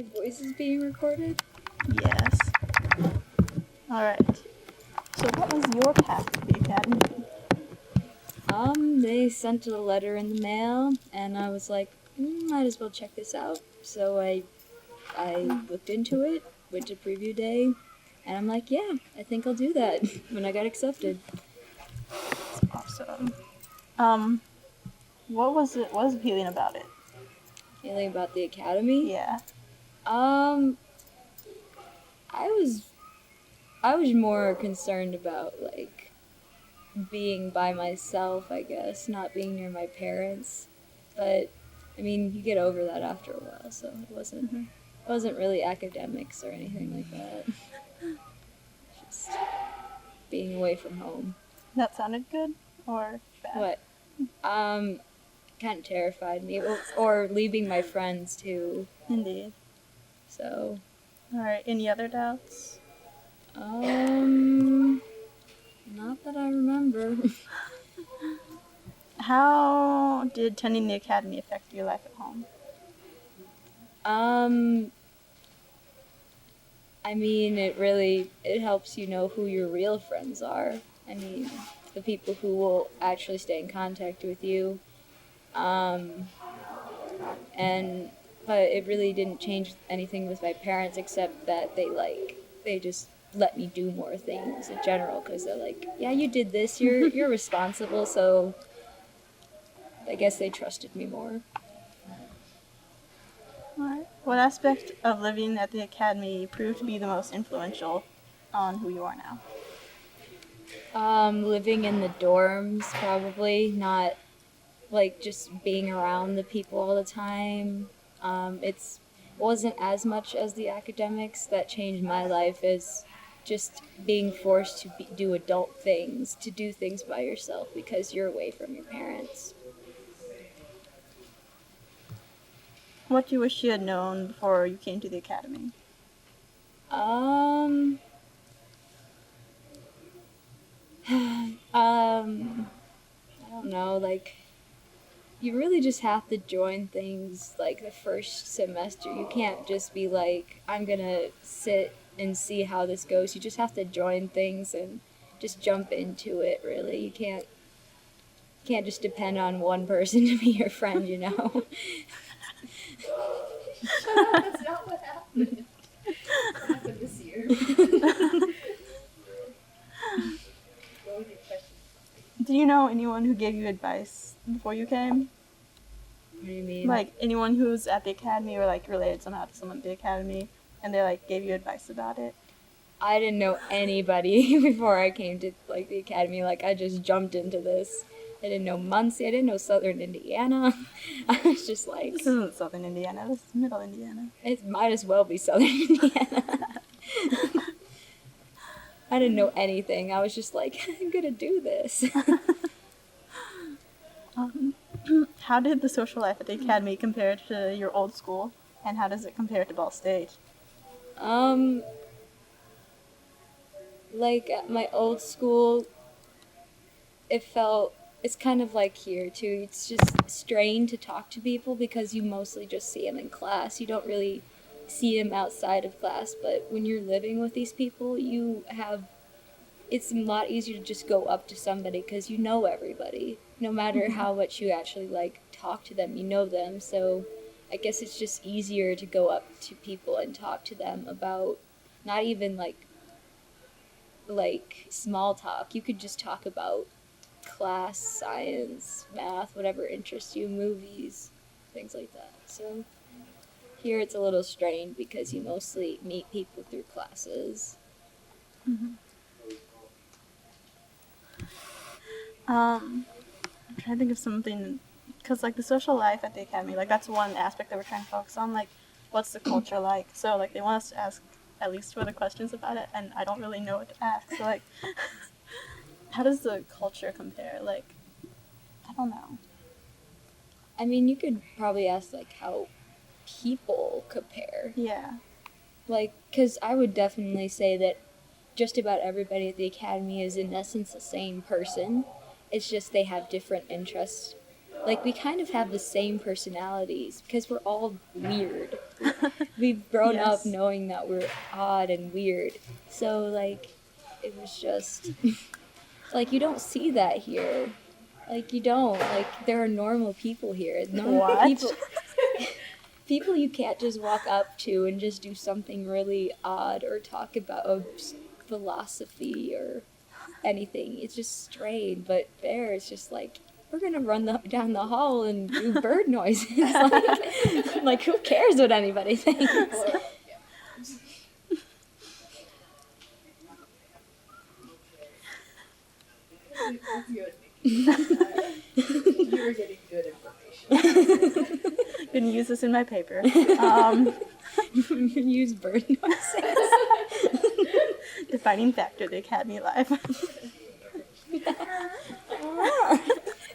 My voice is being recorded? Yes. Alright. So what was your path to the academy? They sent a letter in the mail, and I was like, might as well check this out. So I looked into it, went to preview day, and I'm like, yeah, I think I'll do that when I got accepted. That's awesome. What was appealing about it? Feeling about the academy? Yeah. I was more concerned about, like, being by myself, I guess, not being near my parents. But, I mean, you get over that after a while, so it wasn't really academics or anything like that. Just being away from home. That sounded good or bad? What? Kind of terrified me. Or leaving my friends, too. Indeed. So. Alright, any other doubts? Not that I remember. How did attending the academy affect your life at home? I mean, it helps you know who your real friends are. I mean, the people who will actually stay in contact with you. But it really didn't change anything with my parents except that they just let me do more things in general, because they're like, yeah, you did this, you're responsible, so I guess they trusted me more. Alright. What aspect of living at the academy proved to be the most influential on who you are now? Living in the dorms, probably, not like just being around the people all the time. It wasn't as much as the academics that changed my life as just being forced to do adult things, to do things by yourself because you're away from your parents. What do you wish you had known before you came to the academy? I don't know, like, you really just have to join things like the first semester. You can't just be like, I'm gonna sit and see how this goes. You just have to join things and just jump into it, really. You can't just depend on one person to be your friend, you know? Shut up, that's not what happened. What happened this year? What was your question? Do you know anyone who gave you advice before you came? What do you mean? Like, anyone who's at the academy or, like, related somehow to someone at the academy, and they, like, gave you advice about it? I didn't know anybody before I came to, like, the academy. Like, I just jumped into this. I didn't know Muncie. I didn't know Southern Indiana. I was just like... This isn't Southern Indiana. This is Middle Indiana. It might as well be Southern Indiana. I didn't know anything. I was just like, I'm gonna do this. How did the social life at the academy compare to your old school, and how does it compare to Ball State? Like, at my old school, it's kind of like here, too. It's just strange to talk to people because you mostly just see them in class. You don't really see them outside of class, but when you're living with these people, it's a lot easier to just go up to somebody because you know everybody. No matter how much you actually, like, talk to them, you know them. So I guess it's just easier to go up to people and talk to them about not even, like small talk. You could just talk about class, science, math, whatever interests you, movies, things like that. So here it's a little strained because you mostly meet people through classes. Mm-hmm. I'm trying to think of something, because, like, the social life at the academy, like, that's one aspect that we're trying to focus on, like, what's the culture like? So, like, they want us to ask at least further questions about it, and I don't really know what to ask, so, like, how does the culture compare? Like, I don't know. I mean, you could probably ask, like, how people compare. Yeah. Like, because I would definitely say that just about everybody at the academy is, in essence, the same person. It's just they have different interests. Like, we kind of have the same personalities because we're all weird. We've grown Yes. up knowing that we're odd and weird. So, like, it was just, like, you don't see that here. Like, you don't. Like, there are normal people here. Normal What? people you can't just walk up to and just do something really odd or talk about philosophy or anything. It's just strange. But there, it's just like, we're gonna run down the hall and do bird noises. Like, who cares what anybody thinks? That's good, Nikki. You were getting good information. Gonna use this in my paper. Use bird noises. Defining factor, the Academy Live.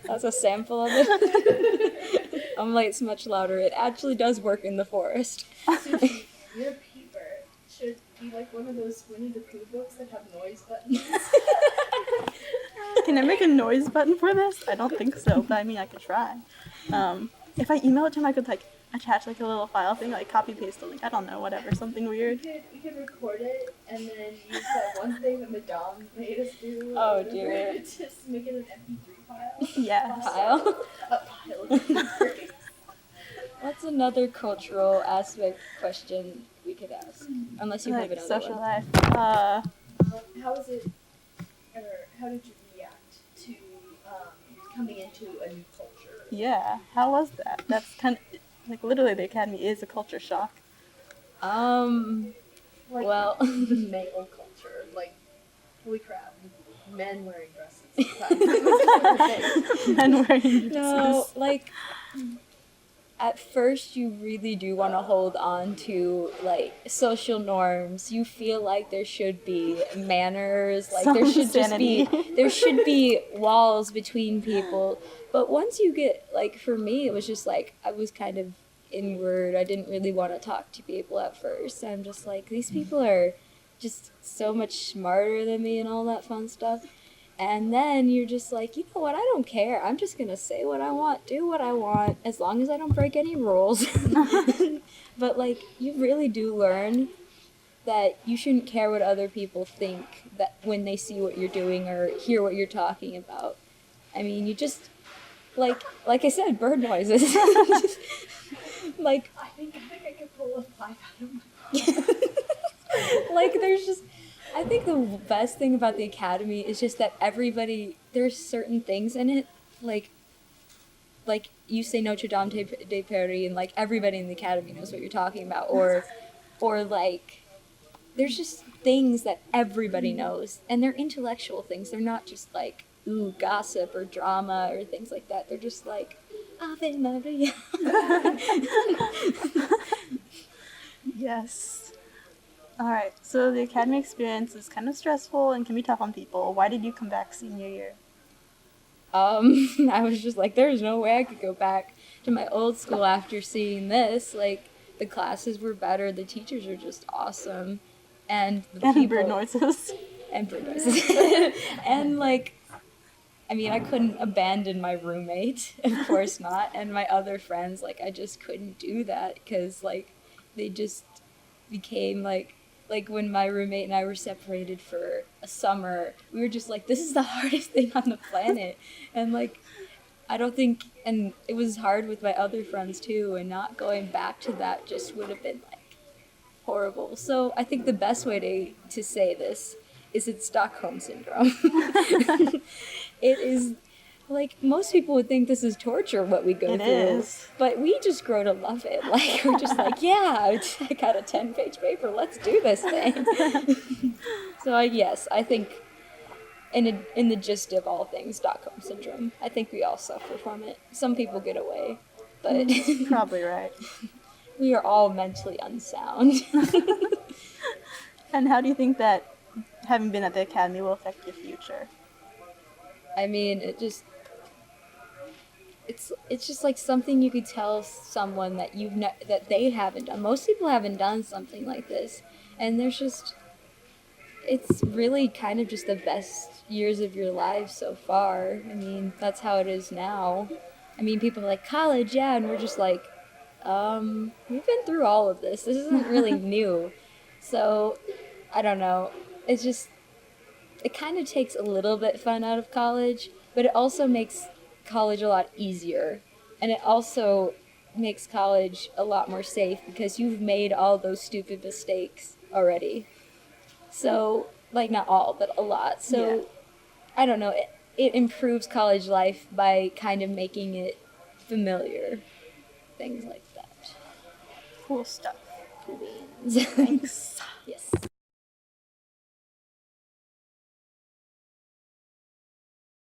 That's a sample of it. I'm like, it's much louder. It actually does work in the forest. Your paper should be like one of those Winnie the Pooh books that have noise buttons. Can I make a noise button for this? I don't think so, but I mean, I could try. If I email it to him, I could like attach like a little file thing, like copy paste the link. I don't know, whatever, something weird. We could record it and then use that one thing that Madame made us do. Oh, dear. Just make it an MP3 file. Yeah. Pile? A pile of MP3s. What's another cultural aspect question we could ask? Unless you have Like another social one. life. How is it, or how did you react to coming into a new culture? Yeah. How was that? That's kind of like literally the Academy is a culture shock. Like Well. the male culture, like, holy crap, men wearing dresses. Men wearing dresses. No, like, at first you really do want to hold on to, like, social norms. You feel like there should be manners, like, there Some should sanity. there should be walls between people. But once you get, like, for me, it was just, like, I was kind of inward. I didn't really want to talk to people at first. I'm just like, these people are just so much smarter than me and all that fun stuff. And then you're just like, you know what, I don't care. I'm just going to say what I want, do what I want, as long as I don't break any rules. But, like, you really do learn that you shouldn't care what other people think that when they see what you're doing or hear what you're talking about. I mean, you just, like I said, bird noises. Like, I think I could pull a 5 out of my like, there's just, I think the best thing about the Academy is just that everybody, there's certain things in it, like you say Notre Dame de Paris, and, like, everybody in the Academy knows what you're talking about, or like, there's just things that everybody knows, and they're intellectual things. They're not just, like, ooh, gossip or drama or things like that. They're just like, Ave Maria. Yes. Alright, so the Academy experience is kind of stressful and can be tough on people. Why did you come back senior year? I was just like, there's no way I could go back to my old school after seeing this. Like, the classes were better, the teachers are just awesome, and the And people... bird noises. And bird noises. And, like, I mean, I couldn't abandon my roommate, of course not, and my other friends, like, I just couldn't do that, because, like, they just became, like, when my roommate and I were separated for a summer, we were just like, this is the hardest thing on the planet, and, like, I don't think, and it was hard with my other friends, too, and not going back to that just would have been, like, horrible. So I think the best way to say this is it's Stockholm Syndrome. It is, like, most people would think this is torture, what we go It through. is. But we just grow to love it. Like, we're just like, yeah, I got a 10-page paper, let's do this thing. So, yes, I think in the gist of all things, Stockholm Syndrome, I think we all suffer from it. Some people get away, but Probably right. we are all mentally unsound. And how do you think that having been at the Academy will affect your future? I mean, it's just like something you could tell someone that that they haven't done. Most people haven't done something like this, and it's really kind of just the best years of your life so far. I mean, that's how it is now. I mean, people are like, college, yeah, and we're just like, We've been through all of this. This isn't really new. So, I don't know. It's just, it kind of takes a little bit fun out of college, but it also makes college a lot easier. And it also makes college a lot more safe because you've made all those stupid mistakes already. So, like, not all, but a lot. So, Yeah. I don't know. It improves college life by kind of making it familiar. Things like that. Cool stuff. Cool beans. Thanks. Yes.